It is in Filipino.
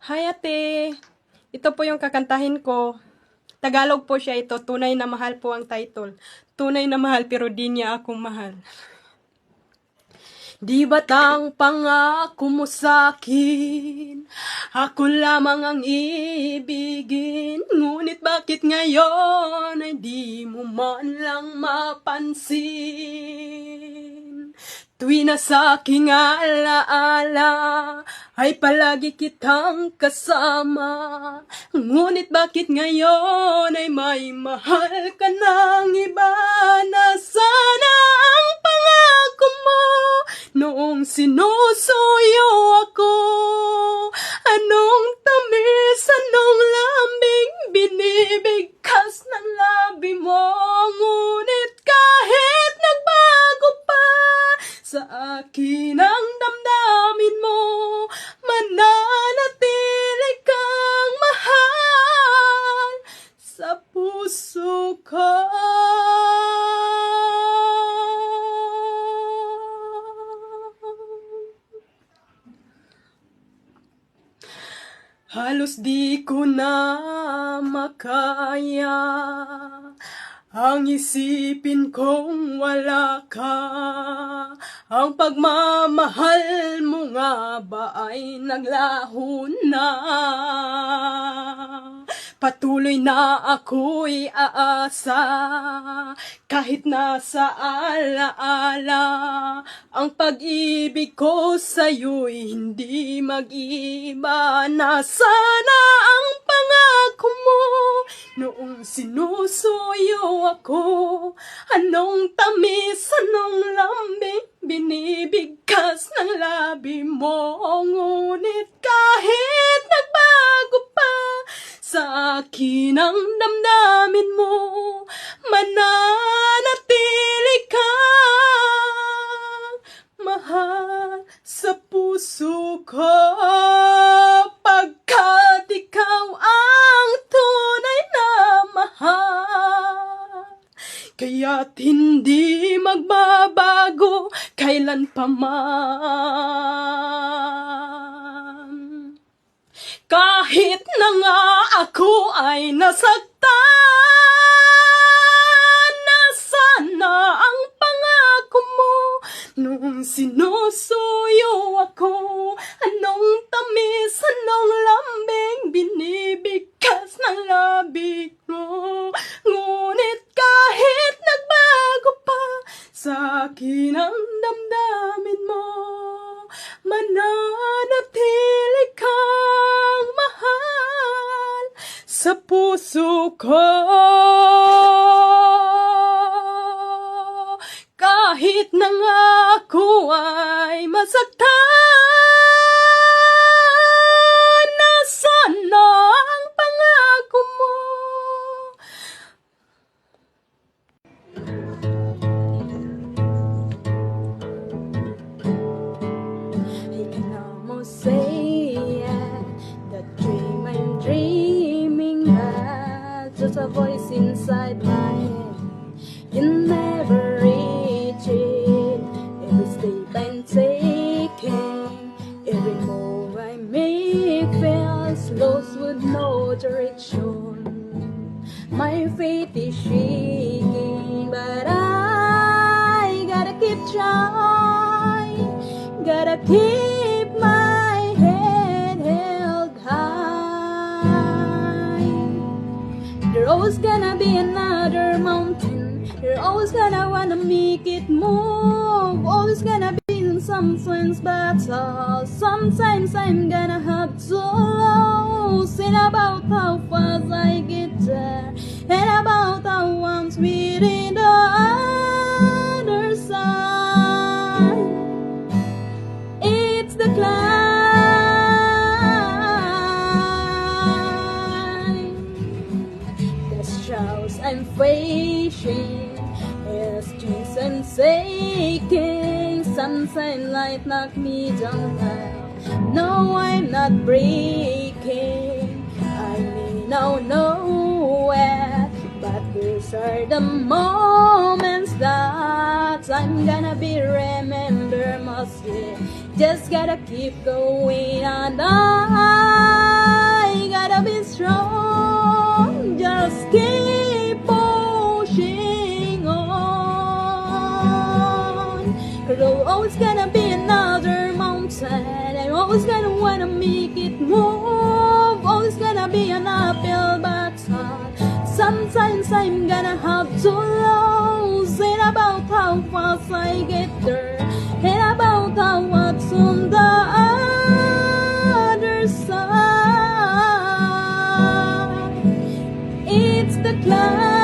Hi ate, ito po yung kakantahin ko. Tagalog po siya ito, tunay na mahal po ang title. Tunay na mahal pero di niya ako mahal. Di ba't ang pangako mo sa'kin, ako lamang ang ibigin, ngunit bakit ngayon ay di mo man lang mapansin? Tuwi na sa aking alaala, ay palagi kitang kasama, ngunit bakit ngayon ay may mahal ka ng iba? Nasana ang pangako mo noong sinusuyo ako? Anong tamis, anong lambing binibigkas ng labi mo? Ngunit kahit nagbago pa sa akin ang damdamin mo, mananatili kang mahal sa puso ko. Halos di ko na makaya ang isipin kong wala ka. Ang pagmamahal mo nga ba ay naglaho na? Patuloy na ako'y aasa, kahit nasa alaala, ang pag-ibig ko sa'yo'y hindi mag-iba. Nasana ang pangako mo noong sinusuyo ako? Anong tamis, anong lambing binibigkas ng labi mo? Ngunit kahit nagbago pa sa akin ang damdamin mo, mananatili kang mahal sa puso ko, pagkat ikaw ang tunay na mahal. Kaya't hindi magbabago kailan pa man. Kahit na nga ako ay nasaktan, nasana ang pangako mo nung sinusuyo ako? Anong tamis, anong lambing binibigkas ng labi mo? Ngunit kahit nagbago pa sa akin ang damdamin mo, mananatili kang mahal sa puso ko. Kahit na nga ako ay masaktan, nasana ang pangako mo. I can almost say that dream I'm dreaming, but just a voice inside my head. You never reach it. Every step I'm taking, every move I make feels lost with no direction. My faith is shaking, but I gotta keep trying. Gotta keep my head held high. There's always gonna be another mountain. You're always gonna wanna make it move. Always gonna be in some friends battle. Sometimes I'm gonna have to lose. And about how fast I get there, and about how once we're in the other side. It's the climb. The struggles I'm facing, as dreams I'm shaking. Sunshine light knock me down now. No, I'm not breaking. I may not know it, but these are the moments that I'm gonna be remember mostly. Just gotta keep going on. There's always gonna be another mountain. I'm always gonna wanna make it move. Always gonna be an uphill battle. Sometimes I'm gonna have to lose. Ain't about how fast I get there, ain't about how what's on the other side. It's the climb.